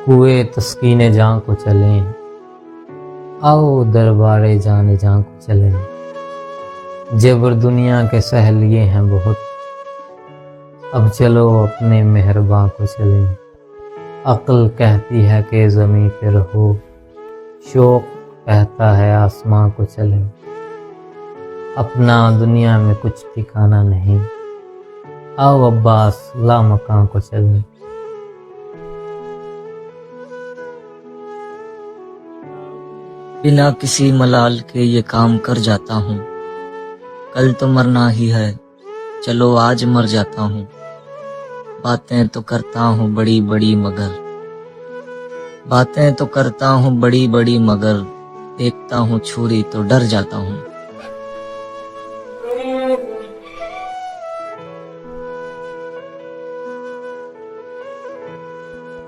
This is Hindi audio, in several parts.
हुए तस्कीने जान को चलें, आओ दरबारे जाने जान को चलें। जेबर दुनिया के सह लिए हैं बहुत, अब चलो अपने मेहरबान को चलें। अक्ल कहती है कि ज़मीं पे रहो, शौक़ कहता है आसमां को चलें। अपना दुनिया में कुछ ठिकाना नहीं, आओ अब्बास लामकां को चलें। बिना किसी मलाल के ये काम कर जाता हूँ, कल तो मरना ही है, चलो आज मर जाता हूँ। बातें तो करता हूँ बड़ी बड़ी मगर, बातें तो करता हूँ बड़ी बड़ी मगर, देखता हूँ छुरी तो डर जाता हूँ।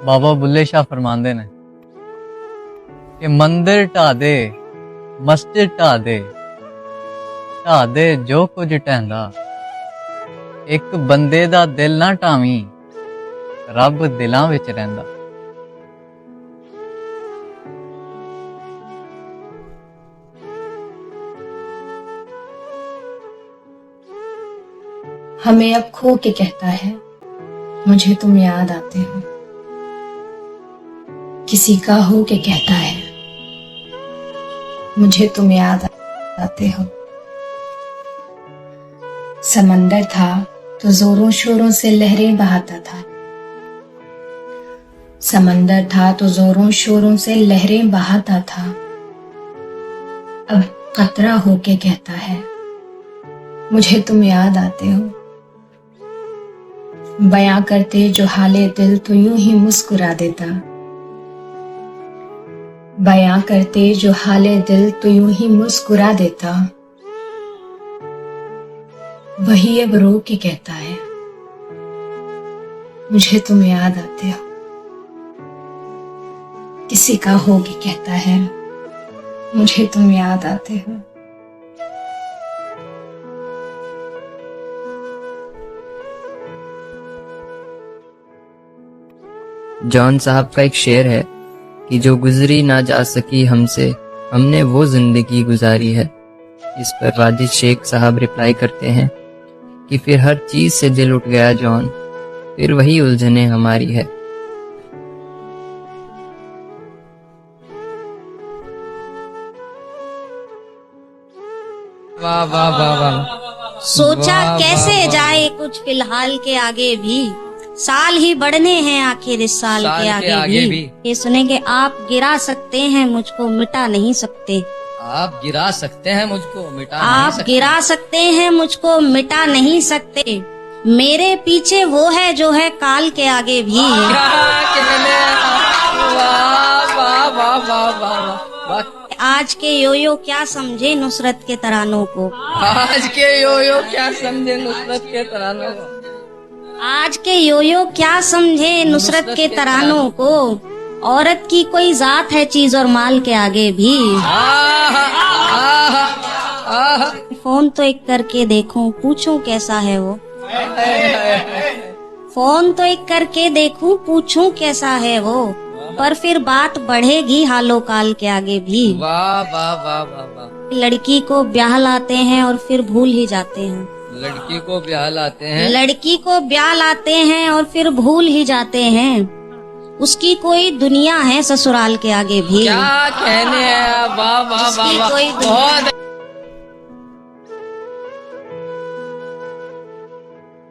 बाबा बुल्ले शाह फरमांदे ने कि मंदिर ढा दे, मस्जिद ढा दे जो कुछ ढहंदा, एक बंदे दा दिल ना ढावी, रब दिलां विच रहिंदा। हमें अब खो के कहता है, मुझे तुम याद आते हो। किसी का हो के कहता है, मुझे तुम याद आते हो। समंदर था तो जोरों शोरों से लहरें बहाता था, समंदर था तो जोरों शोरों से लहरें बहाता था। अब कतरा होके कहता है, मुझे तुम याद आते हो। बयां करते जो हाले दिल तो यूं ही मुस्कुरा देता, बयां करते जो हाले दिल तो यूं ही मुस्कुरा देता। वही अब रो के कहता है, मुझे तुम याद आते हो। किसी का हो के कहता है, मुझे तुम याद आते हो। जॉन साहब का एक शेर है कि जो गुजरी ना जा सकी हमसे, हमने वो जिंदगी गुजारी है। इस पर वाजिद शेख साहब रिप्लाई करते हैं कि फिर हर चीज से दिल उठ गया जॉन, फिर वही उलझने हमारी है। वाह वाह वाह वाह। सोचा वाह, कैसे वाह, वाह। जाए कुछ फिलहाल के आगे भी, साल ही बढ़ने हैं आखिर इस साल के आगे भी। ये सुने कि आप गिरा सकते हैं मुझको मिटा नहीं सकते, आप गिरा सकते हैं मुझको मिटा नहीं आप सकते। गिरा सकते हैं मुझको मिटा नहीं सकते। मेरे पीछे वो है जो है काल के आगे भी। क्या कहने, वाह वाह वाह वाह वाह वाह। आज के योयो क्या समझे नुसरत के तरानों को, आज के यो क्या समझे नुसरत के तरानों को, आज के योयो क्या समझे नुसरत के तरानों को। औरत की कोई जात है चीज और माल के आगे भी। फोन तो एक करके देखूं पूछूं कैसा है वो, फोन तो एक करके देखूं पूछूं कैसा है वो। पर फिर बात बढ़ेगी हालो काल के आगे भी। वाह वाह वाह वाह वाह। लड़की को ब्याह लाते हैं और फिर भूल ही जाते हैं, लड़की को ब्याह लाते हैं, लड़की को ब्याह लाते हैं और फिर भूल ही जाते हैं। उसकी कोई दुनिया है ससुराल के आगे भी। क्या कहने हैं, वाह वाह वाह उसकी वाह। कोई बहुत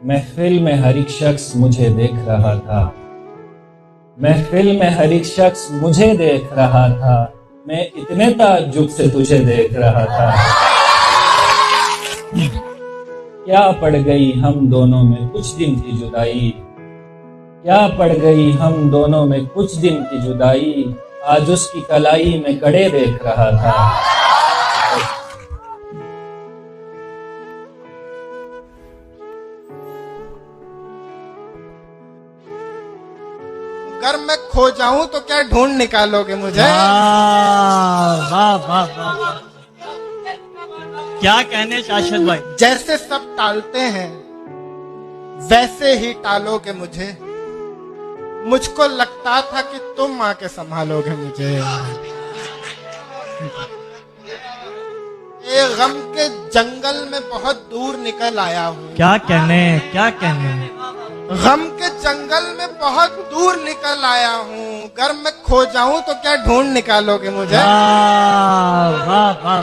महफिल में हर एक शख्स मुझे देख रहा था, महफिल में हर एक शख्स मुझे देख रहा था। मैं इतने ताज्जुब से तुझे देख रहा था। क्या पड़ गई हम दोनों में कुछ दिन की जुदाई, क्या पड़ गई हम दोनों में कुछ दिन की जुदाई। आज उसकी कलाई में कड़े देख रहा था। अगर मैं खो जाऊं तो क्या ढूंढ निकालोगे मुझे? वाह वाह वाह, क्या कहने शाश्वत भाई। जैसे सब टालते हैं वैसे ही टालोगे मुझे, मुझको लगता था कि तुम आके संभालोगे मुझे। ये गम के जंगल में बहुत दूर निकल आया हूँ। क्या कहने, क्या कहने। गम के जंगल में बहुत दूर निकल आया हूँ। अगर मैं खो जाऊं तो क्या ढूंढ निकालोगे मुझे? वाह वाह वाह।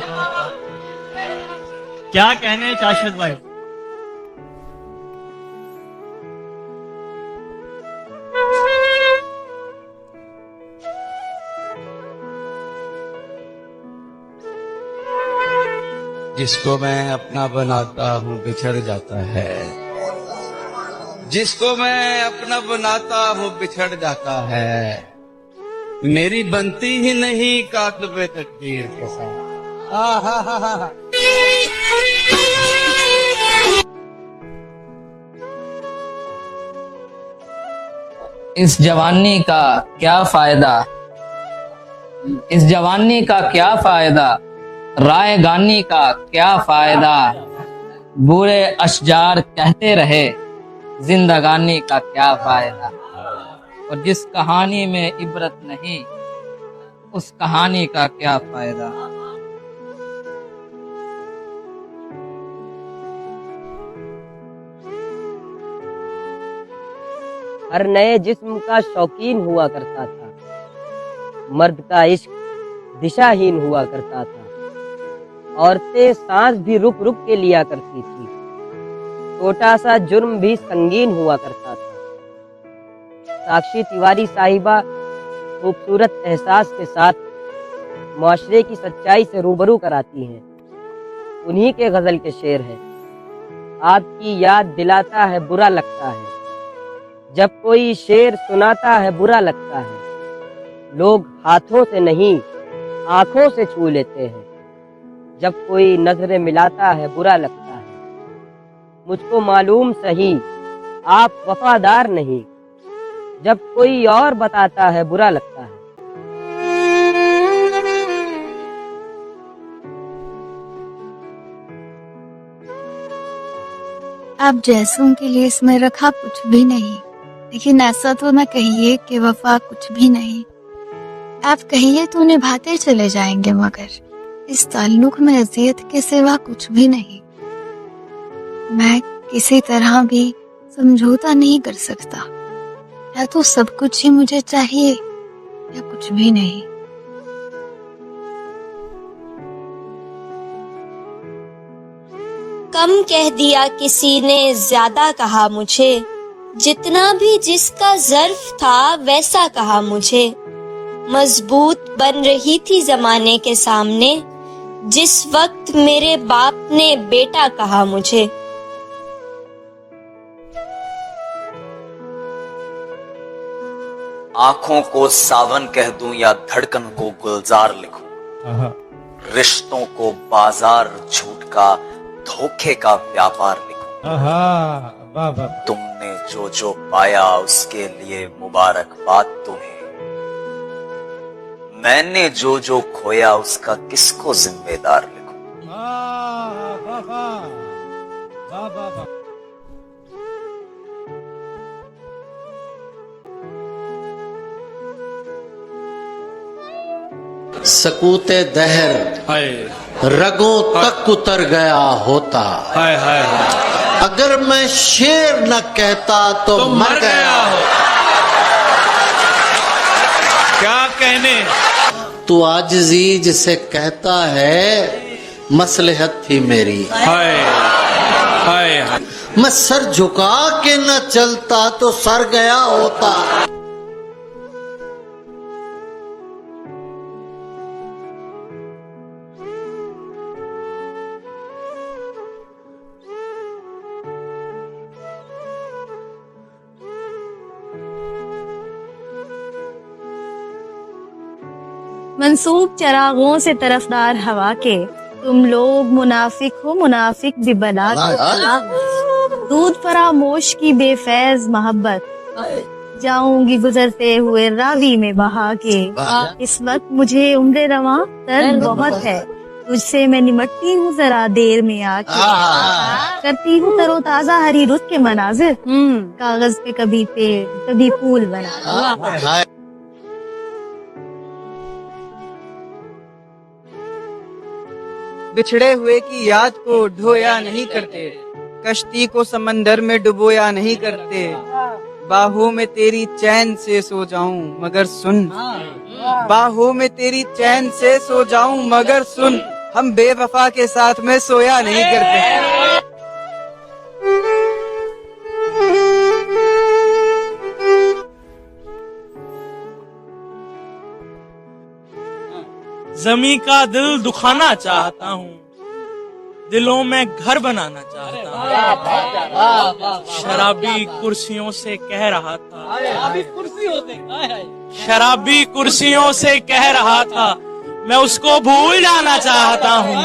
क्या कहने शाश्वत भाई। जिसको मैं अपना बनाता हूँ बिछड़ जाता है, जिसको मैं अपना बनाता हूँ बिछड़ जाता है, मेरी बनती ही नहीं कातबे तकदीर के साथ। इस जवानी का क्या फायदा, इस जवानी का क्या फायदा, राय गानी का क्या फायदा, बुरे अशजार कहते रहे जिंदगानी का क्या फायदा। और जिस कहानी में इबरत नहीं उस कहानी का क्या फायदा। हर नए जिस्म का शौकीन हुआ करता था, मर्द का इश्क दिशाहीन हुआ करता था। औरतें सांस भी रुक रुक के लिया करती थी, छोटा सा जुर्म भी संगीन हुआ करता था। साक्षी तिवारी साहिबा खूबसूरत एहसास के साथ माशरे की सच्चाई से रूबरू कराती हैं। उन्हीं के गजल के शेर हैं। आपकी याद दिलाता है बुरा लगता है, जब कोई शेर सुनाता है बुरा लगता है। लोग हाथों से नहीं आंखों से छू लेते हैं, जब कोई नजरें मिलाता है बुरा लगता है। मुझको मालूम सही आप वफादार नहीं, जब कोई और बताता है बुरा लगता है। आप जैसों के लिए इसमें रखा कुछ भी नहीं, लेकिन ऐसा तो न कहिए कि वफा कुछ भी नहीं। आप कहिए तो निभाते चले जाएंगे, मगर इस ताल्लुक में अजियत के सिवा कुछ भी नहीं। मैं किसी तरह भी समझौता नहीं कर सकता, या तो सब कुछ ही मुझे चाहिए या कुछ भी नहीं। कम कह दिया किसी ने ज्यादा कहा मुझे, जितना भी जिसका ज़र्फ था वैसा कहा मुझे। मजबूत बन रही थी जमाने के सामने, जिस वक्त मेरे बाप ने बेटा कहा मुझे। आंखों को सावन कह दूं या धड़कन को गुलजार लिखूं, रिश्तों को बाजार झूठ का धोखे का व्यापार लिखूं। तुमने जो जो पाया उसके लिए मुबारकबाद तुम्हें, मैंने जो जो खोया उसका किसको जिम्मेदार लिखूं। सकूते दहर रगों तक उतर गया होता, अगर मैं शेर न कहता तो मर गया होता। क्या कहने। तू आजिज़ी जिसे कहता है मसलहत थी मेरी, मैं सर झुका के न चलता तो सर गया होता। मंसूब चरागों से तरफदार हवा के, तुम लोग मुनाफिक हो मुनाफिक भी बला के। दूध फरामोश की बेफैज मोहब्बत, जाऊंगी गुजरते हुए रावी में बहा के। इस वक्त मुझे उम्र रवां दर्द बहुत है, तुझसे मैं निमटती हूँ जरा देर में आके, करती हूँ तरोताजा हरी रुत के मनाजिर, कागज पे कभी पेड़ कभी फूल बना। बिछड़े हुए की याद को ढोया नहीं करते, कश्ती को समंदर में डुबोया नहीं करते। बाहों में तेरी चैन से सो जाऊं मगर सुन, बाहों में तेरी चैन से सो जाऊं मगर सुन, हम बेवफा के साथ में सोया नहीं करते। जमी का दिल दुखाना चाहता हूँ, दिलों में घर बनाना चाहता हूँ। शराबी कुर्सियों से कह रहा था, शराबी कुर्सियों से कह रहा था, मैं उसको भूल जाना चाहता हूँ।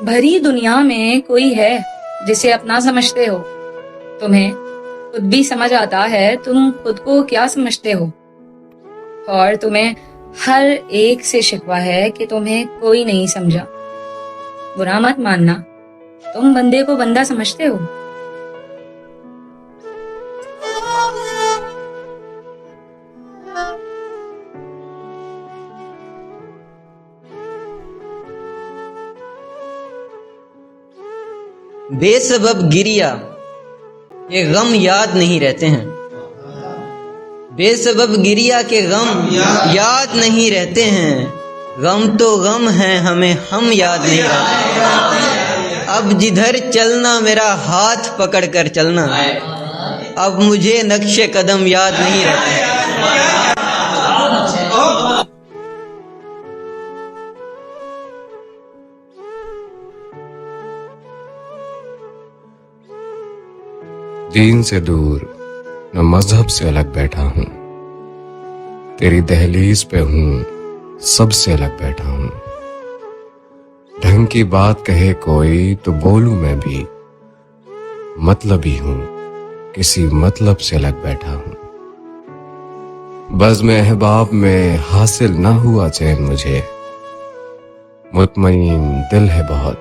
भरी दुनिया में कोई है जिसे अपना समझते हो, तुम्हें खुद भी समझ आता है तुम खुद को क्या समझते हो, और तुम्हें हर एक से शिकवा है कि तुम्हें कोई नहीं समझा। बुरा मत मानना, तुम बंदे को बंदा समझते हो। बेसबब गिरिया ये गम याद नहीं रहते हैं, बेसबब गिरिया के गम याद नहीं रहते हैं। गम तो गम है हमें, हम याद नहीं रहते। अब जिधर चलना मेरा हाथ पकड़ कर चलना, अब मुझे नक्शे कदम याद नहीं रहते। दीन से दूर न मजहब से अलग बैठा हूँ, तेरी दहलीज पे हूँ सबसे अलग बैठा हूँ। ढंग की बात कहे कोई तो बोलूं मैं भी, मतलबी हूँ किसी मतलब से अलग बैठा हूँ। बज़्म अहबाब में हासिल ना हुआ चैन मुझे, मुतमईन दिल है बहुत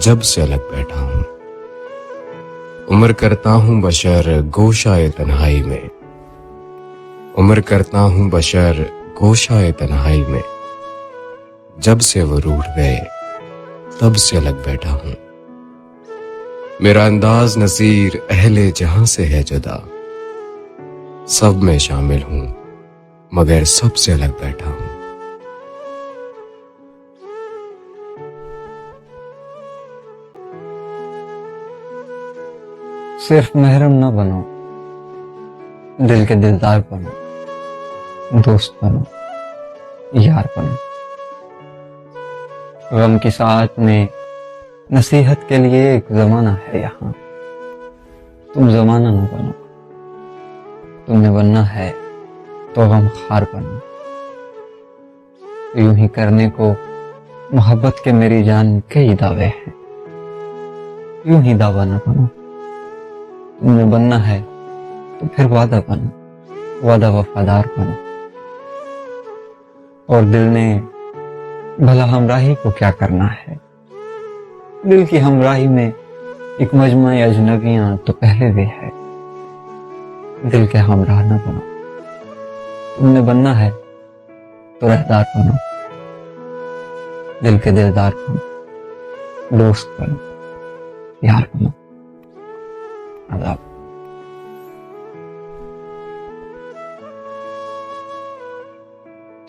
जब से अलग बैठा हूँ। उम्र करता हूँ बशर गोशाए तन्हाई में, उम्र करता हूँ बशर गोशाए तन्हाई में, जब से वो रूठ गए तब से अलग बैठा हूँ। मेरा अंदाज नसीर अहले जहां से है जुदा, सब में शामिल हूँ मगर सबसे अलग बैठा हूँ। सिर्फ महरम न बनो, दिल के दिलदार बनो, दोस्त बनो, यार बनो। गम की साथ में नसीहत के लिए एक जमाना है यहाँ, तुम जमाना न बनो। तुम्हें बनना है तो गम खार बनो। यूं ही करने को मोहब्बत के मेरी जान कई दावे हैं, यूं ही दावा न बनो। तुमने बनना है तो फिर वादा बनो, वादा वफादार बनो। और दिल ने भला हमराही को क्या करना है, दिल की हमराही में एक मजमा अजनबियां तो पहले भी है। दिल के हमराह न बनो, तुमने बनना है तो रहदार बनो। दिल के दिलदार बनो, दोस्त बनो, यार बनो। आदाब।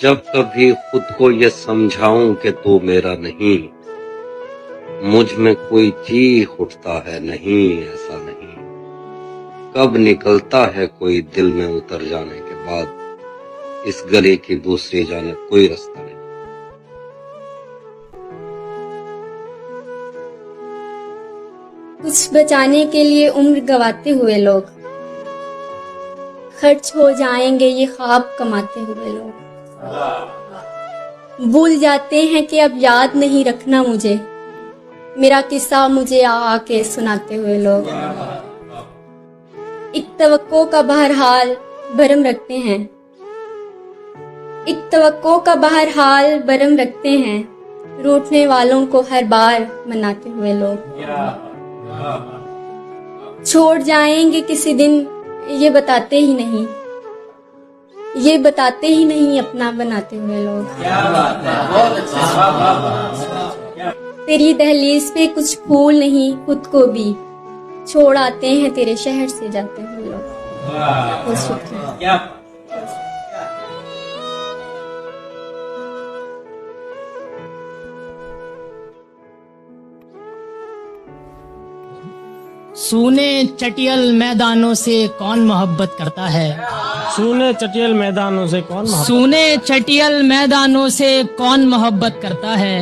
जब कभी खुद को ये समझाऊं कि तू मेरा नहीं, मुझ में कोई चीख उठता है नहीं ऐसा नहीं। कब निकलता है कोई दिल में उतर जाने के बाद, इस गले की दूसरी जाने कोई रास्ता नहीं। कुछ बचाने के लिए उम्र गवाते हुए लोग, खर्च हो जाएंगे ये ख्वाब कमाते हुए लोग। भूल जाते हैं कि अब याद नहीं रखना मुझे, मेरा किस्सा मुझे आके सुनाते हुए लोग। एक तवक्को का बहरहाल भरम रखते हैं, एक तवक्को का बहरहाल भरम रखते हैं, रूठने वालों को हर बार मनाते हुए लोग। छोड़ जाएंगे किसी दिन ये बताते ही नहीं, ये बताते ही नहीं अपना बनाते हुए लोग। तेरी दहलीज पे कुछ फूल नहीं खुद को भी छोड़ आते हैं तेरे शहर से जाते हुए लोग। बहुत शुक्रिया। सूने चटियल मैदानों से कौन मोहब्बत करता है? सूने चटियल मैदानों से कौन सूने चटियल मैदानों से कौन मोहब्बत करता है?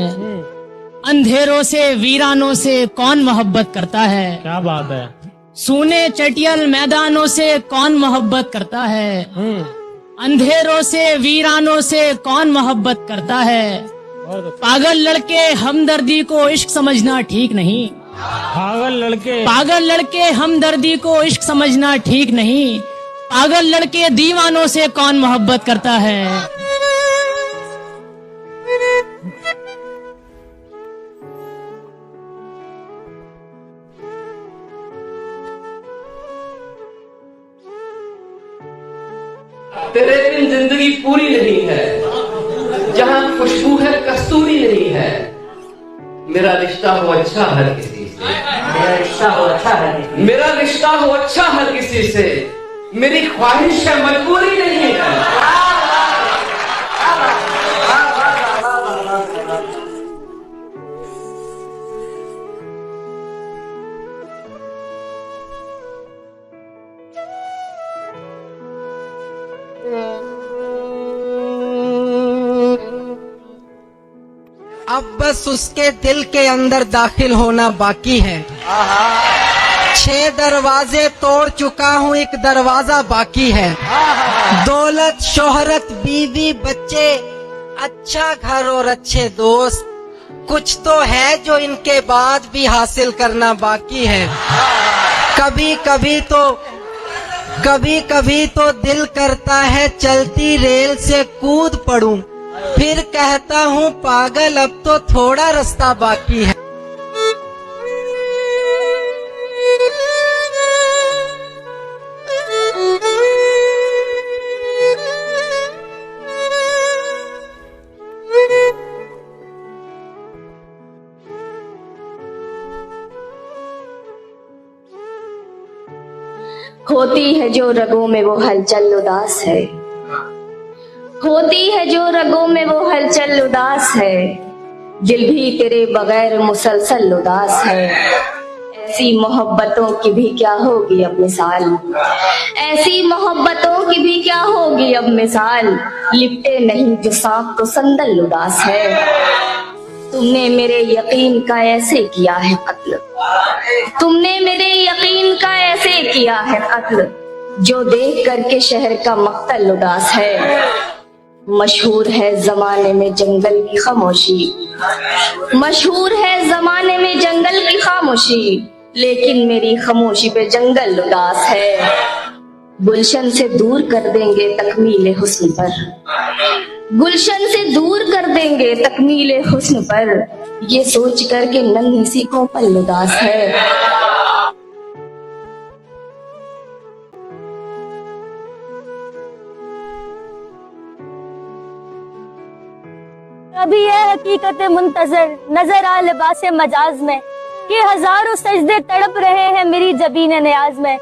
अंधेरों से वीरानों से कौन मोहब्बत करता है? क्या बात है। सूने चटियल मैदानों से कौन मोहब्बत करता है? अंधेरों से वीरानों से कौन मोहब्बत करता है? पागल लड़के हमदर्दी को इश्क समझना ठीक नहीं। पागल लड़के हमदर्दी को इश्क समझना ठीक नहीं। पागल लड़के दीवानों से कौन मोहब्बत करता है? तेरे बिन जिंदगी पूरी नहीं है, जहाँ खुशबू है कस्तूरी नहीं है। मेरा रिश्ता हो अच्छा हर किसी से, मेरा रिश्ता हो अच्छा है, मेरा रिश्ता हो अच्छा हर किसी से। मेरी ख्वाहिश है मजबूरी नहीं है। अब बस उसके दिल के अंदर दाखिल होना बाकी है। 6 दरवाजे तोड़ चुका हूँ, एक दरवाजा बाकी है। दौलत शोहरत बीवी बच्चे अच्छा घर और अच्छे दोस्त कुछ तो है जो इनके बाद भी हासिल करना बाकी है। कभी कभी तो दिल करता है चलती रेल से कूद पड़ूं, फिर कहता हूँ पागल अब तो थोड़ा रास्ता बाकी है। होती है जो रगों में वो हलचल उदास है, होती है जो रगों में वो हलचल उदास है। दिल भी तेरे बगैर मुसलसल उदास है। ऐसी मोहब्बतों की भी क्या होगी अब मिसाल, ऐसी मोहब्बतों की भी क्या होगी अब मिसाल। लिपटे नहीं जो सांप तो संदल उदास है। तुमने मेरे यकीन का ऐसे किया है कत्ल, तुमने मेरे यकीन का ऐसे किया है कत्ल, जो देख करके शहर का मक्तल उदास है। मशहूर है जमाने में जंगल की खामोशी, मशहूर है जमाने में जंगल की खामोशी, लेकिन मेरी खामोशी पे जंगल उदास है। गुलशन से दूर कर देंगे तकमीले हुस्न पर, गुलशन से दूर कर देंगे तकमीले हुस्न पर, ये सोच कर के नन्ही सी कोपल उदास है। अभी ये हकीकत मुंतजर नजर आ लिबासे मजाज में कि हजारों सजदे तड़प रहे हैं मेरी जबीन नियाज में।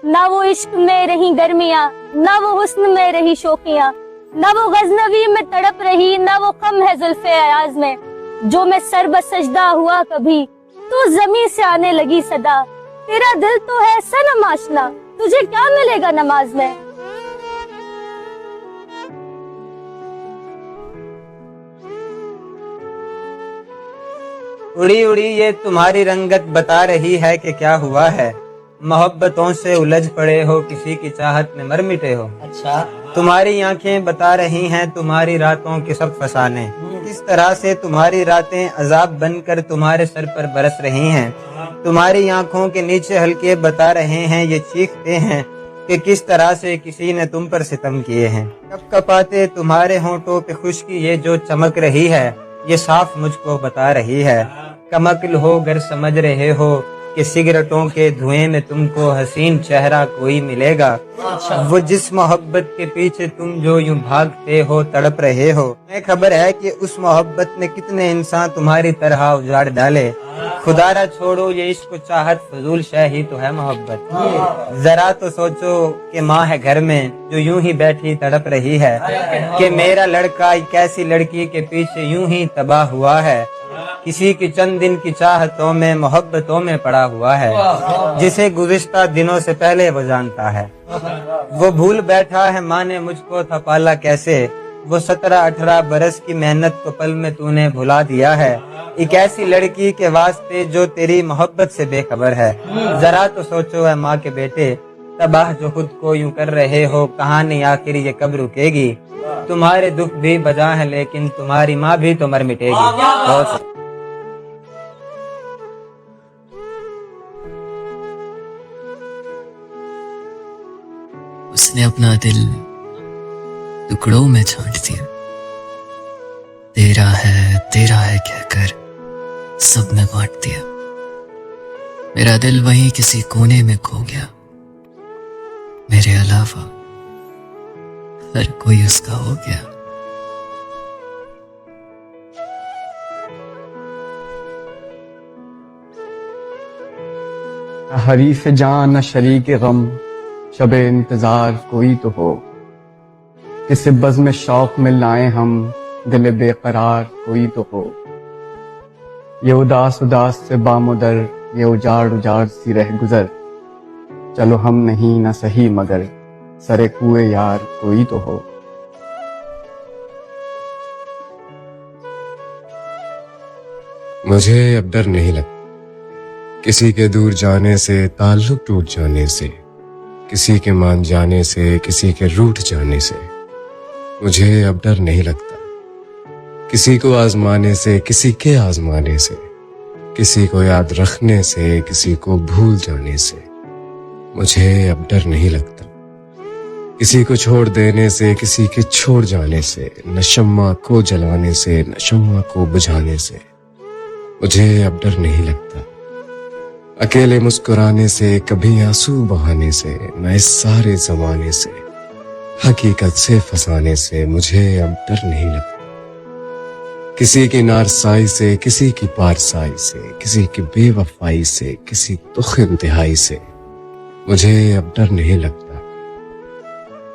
ना वो इश्क में रही गर्मियां, ना वो हुस्न में रही शोखियां, ना वो गजनवी में तड़प रही, ना वो कम है जुल्फे अयाज में। जो मैं सर बसजदा हुआ कभी तो जमीन से आने लगी सदा, तेरा दिल तो है सनम आशना, तुझे क्या मिलेगा नमाज में। उड़ी उड़ी ये तुम्हारी रंगत बता रही है कि क्या हुआ है। मोहब्बतों से उलझ पड़े हो, किसी की चाहत में मर मिटे हो। अच्छा, तुम्हारी आंखें बता रही हैं तुम्हारी रातों के सब फसाने। किस तरह से तुम्हारी रातें अजाब बनकर तुम्हारे सर पर बरस रही हैं। तुम्हारी आंखों के नीचे हल्के बता रहे हैं, ये चीखते हैं कि किस तरह से किसी ने तुम पर सितम किए हैं। कपकपाते तुम्हारे होंठों पे खुश्की ये जो चमक रही है, ये साफ मुझको बता रही है। कमकल हो गर समझ रहे हो कि सिगरेटों के धुएं में तुमको हसीन चेहरा कोई मिलेगा। वो जिस मोहब्बत के पीछे तुम जो यूं भागते हो, तड़प रहे हो, मैं खबर है कि उस मोहब्बत ने कितने इंसान तुम्हारी तरह उजाड़ डाले। खुदारा छोड़ो ये इश्क चाहत फजूल शय ही तो है मोहब्बत। जरा तो सोचो कि माँ है घर में जो यूं ही बैठी तड़प रही है, कि मेरा लड़का एक ऐसी लड़की के पीछे यूं ही तबाह हुआ है। किसी की चंद दिन की चाहतों में मोहब्बतों में पड़ा हुआ है, जिसे गुज़िश्ता दिनों से पहले वो जानता है। वो भूल बैठा है माँ ने मुझको था पाला कैसे, वो 17-18 बरस की मेहनत को पल में तूने भुला दिया है। एक ऐसी लड़की के वास्ते जो तेरी मोहब्बत से बेखबर है। जरा तो सोचो है माँ के बेटे, तबाह जो खुद को यूं कर रहे हो, कहानी आखिर ये कब रुकेगी। तुम्हारे दुख भी बजा है लेकिन तुम्हारी माँ भी तो मर मिटेगी। बहुत उसने अपना दिल टुकड़ों में छांट दिया, तेरा है कहकर सब में बांट दिया। मेरा दिल वहीं किसी कोने में खो गया, मेरे अलावा हर कोई उसका हो गया। न हरीफ जान न शरीक गम, शबे इंतजार कोई तो हो। किसी बज़्म शौक में लाए हम, दिल बेकरार कोई तो हो। ये उदास उदास से बामुदर, ये उजाड़ उजाड़ सी रह गुजर। चलो हम नहीं न सही मगर सरे कुए यार कोई तो हो। मुझे अब डर नहीं लगता किसी के दूर जाने से, ताल्लुक टूट जाने से, किसी के मान जाने से, किसी के रूठ जाने से। मुझे अब डर नहीं लगता किसी को आजमाने से, किसी के आजमाने से, किसी को याद रखने से, किसी को भूल जाने से। मुझे अब डर नहीं लगता किसी को छोड़ देने से, किसी के छोड़ जाने से, न शम्मा को जलाने से, न शम्मा को बुझाने से। मुझे अब डर नहीं लगता अकेले मुस्कुराने से, कभी आंसू बहाने से, न इस सारे जमाने से, हकीकत से फंसाने से। मुझे अब डर नहीं लगता किसी की नारसाई से, किसी की पारसाई से, किसी की बेवफाई से, किसी दुख इंतहाई से। मुझे अब डर नहीं लगता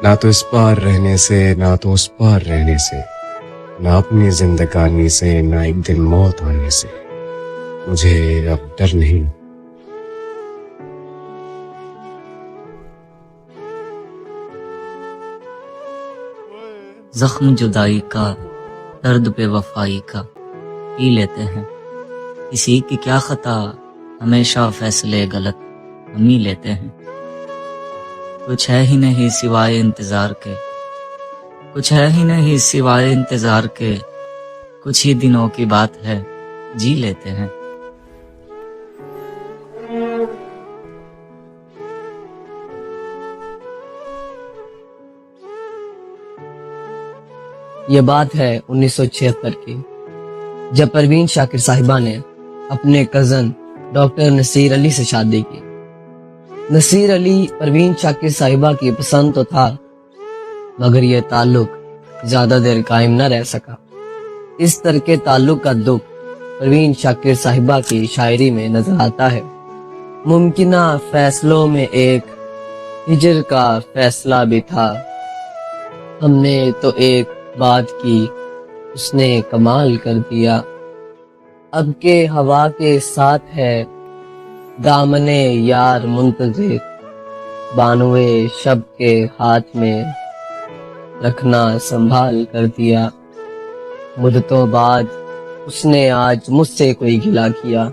ना तो इस पार रहने से, ना तो उस पार रहने से, ना अपनी जिंदगानी से, ना एक दिन मौत आने से। मुझे अब डर नहीं। जख्म जुदाई का, दर्द बेवफाई का पी लेते हैं। किसी की क्या खता, हमेशा फैसले गलत हम ही लेते हैं। कुछ है ही नहीं सिवाय इंतजार के, कुछ है ही नहीं सिवाय इंतजार के। कुछ ही दिनों की बात है, जी लेते हैं। ये बात है 1976 की, जब परवीन शाकिर साहिबा ने अपने कजन डॉक्टर नसीर अली से शादी की। नसीर अली परवीन शाकिर साहिबा की पसंद तो था, मगर यह ताल्लुक ज्यादा देर कायम न रह सका। इस तरह के ताल्लुक का दुख परवीन शाकिर साहिबा की शायरी में नजर आता है। मुमकिना फैसलों में एक हिजर का फैसला भी था, हमने तो एक बात की उसने कमाल कर दिया। अब के हवा के साथ है दामने यार मुंतज़िर, बानुए शब के हाथ में रखना संभाल कर दिया। मुद्दतों बाद उसने आज मुझसे कोई गिला किया,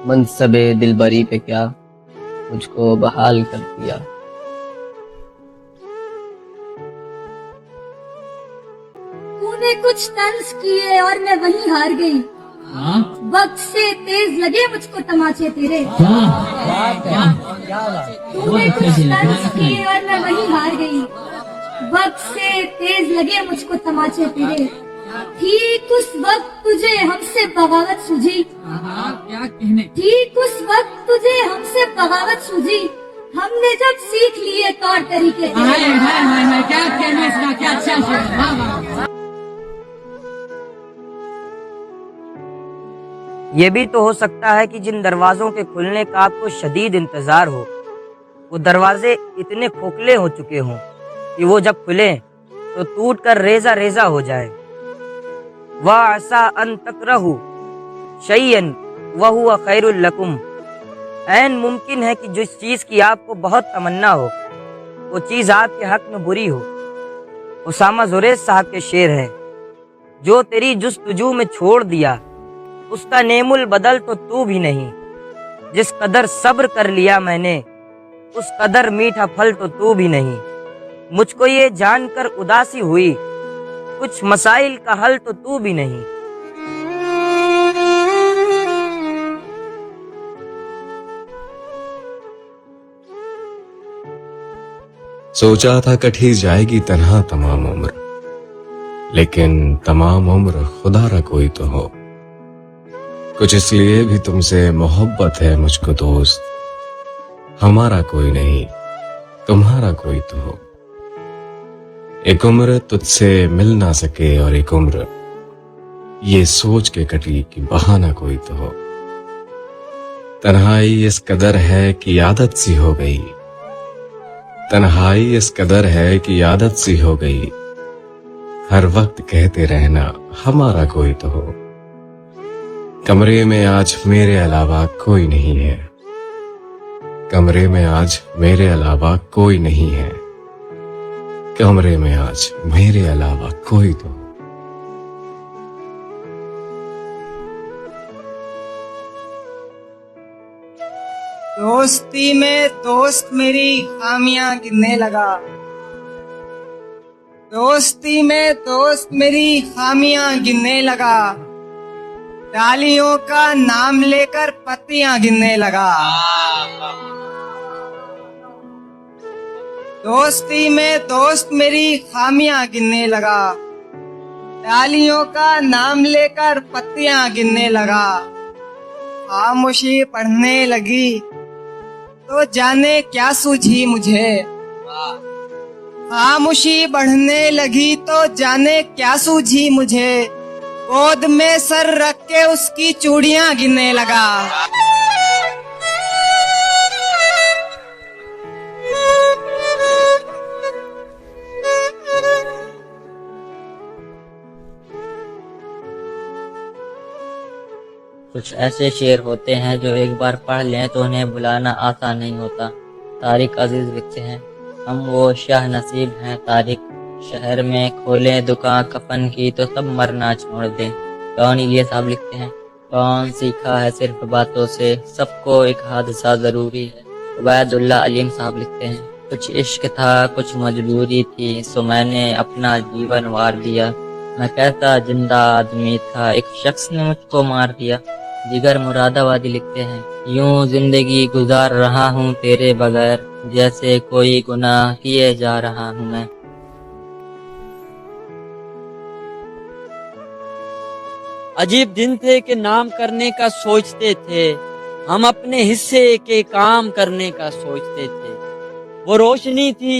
मनसबे दिलबरी पे क्या मुझको बहाल कर दिया। तूने कुछ कुछ तंज किए और मैं वहीं हार गई। वक्त से तेज लगे मुझको तमाचे तेरे। तूने कुछ तंज किए और मैं वहीं हार गई। वक्त से तेज लगे मुझको तमाचे तेरे। ठीक उस वक्त तुझे हमसे बगावत सूझी। ठीक उस वक्त तुझे हमसे बगावत सूझी। हमने जब सीख लिए तौर तरीके। क्या कहना इसका, क्या अच्छा। ये भी तो हो सकता है कि जिन दरवाजों के खुलने का आपको शदीद इंतजार हो, वो दरवाजे इतने खोखले हो चुके हों कि वो जब खुले तो टूट कर रेजा रेजा हो जाए। वअसा अन तकरहु शैयन वहुव खैरुल लकुम। ऐन मुमकिन है कि जिस चीज़ की आपको बहुत तमन्ना हो वो चीज़ आपके हक में बुरी हो। उसामा जुरैज साहब के शेर हैं, जो तेरी जुस्तजू में छोड़ दिया उसका नेमुल बदल तो तू भी नहीं। जिस कदर सब्र कर लिया मैंने उस कदर मीठा फल तो तू भी नहीं। मुझको ये जानकर उदासी हुई कुछ मसाइल का हल तो तू भी नहीं। सोचा था कटी जाएगी तन्हा तमाम उम्र, लेकिन तमाम उम्र खुदा रा कोई तो हो। कुछ इसलिए भी तुमसे मोहब्बत है मुझको दोस्त, हमारा कोई नहीं तुम्हारा कोई तो हो। एक उम्र तुझसे मिल ना सके और एक उम्र ये सोच के कटी कि बहाना कोई तो हो। तन्हाई इस कदर है कि आदत सी हो गई। तन्हाई इस कदर है कि आदत सी हो गई। हर वक्त कहते रहना हमारा कोई तो हो। कमरे में आज मेरे अलावा कोई नहीं है। कमरे में आज मेरे अलावा कोई नहीं है। कमरे में आज मेरे अलावा कोई तो। दोस्ती में दोस्त मेरी खामियां गिनने लगा। दोस्ती में दोस्त मेरी खामियां गिनने लगा। डालियों का नाम लेकर पत्तियां गिनने लगा। दोस्ती में दोस्त मेरी खामियां गिनने लगा। डालियों का नाम लेकर पत्तियां गिनने लगा। खामोशी पढ़ने लगी तो जाने क्या सूझी मुझे। खामोशी बढ़ने लगी तो जाने क्या सूझी मुझे। गोद में सर रख के उसकी चूड़ियां गिनने लगा। कुछ ऐसे शेर होते हैं जो एक बार पढ़ लें तो उन्हें भुलाना आसान नहीं होता। तारिक अजीज लिखते हैं, हम वो शाह नसीब हैं तारिक, शहर में खोलें दुकान कफन की तो सब मरना छोड़ दें। कौन ये साहब लिखते हैं, कौन सीखा है सिर्फ बातों से, सबको एक हादसा जरूरी है। उबैदुल्लाह अलीम साहब लिखते हैं, कुछ इश्क था कुछ मजबूरी थी सो मैंने अपना जीवन वार दिया। मैं कैसा जिंदा आदमी था एक शख्स ने मुझको मार दिया। जिगर मुरादाबादी लिखते हैं, यूं जिंदगी गुजार रहा हूँ तेरे बगैर, जैसे कोई गुनाह किए जा रहा हूँ मैं। अजीब दिन थे कि नाम करने का सोचते थे, हम अपने हिस्से के काम करने का सोचते थे। वो रोशनी थी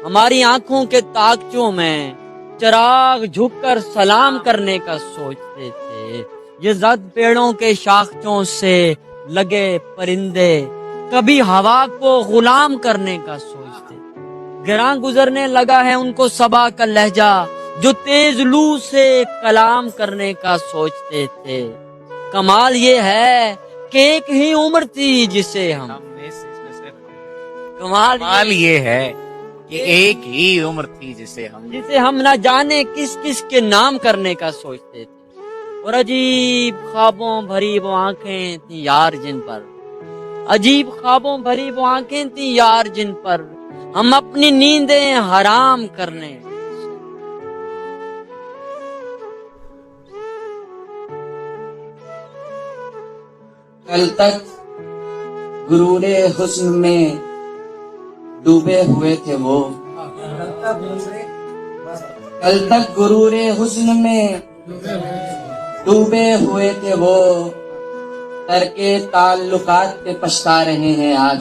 हमारी आंखों के ताकचों में, चिराग झुककर सलाम करने का सोचते थे। ये जद पेड़ों के शाखों से लगे परिंदे, कभी हवा को गुलाम करने का सोचते। गिरां गुजरने लगा है उनको सबा का लहजा, जो तेज लू से कलाम करने का सोचते थे। कमाल ये है कि एक ही उम्र थी जिसे हम कमाल ये है कि एक ही उम्र थी जिसे हम न जाने किस किस के नाम करने का सोचते थे। और अजीब ख्वाबों भरी वो आंखें थी यार जिन पर, अजीब ख्वाबों भरी वो आंखें थी यार जिन पर हम अपनी नींदें हराम करने। कल तक गुरूरे हुस्न में डूबे हुए थे वो, कल तक गुरूरे हुस्न में डूबे हुए थे वो, तरके ताल्लुकात पे पछता रहे हैं आज।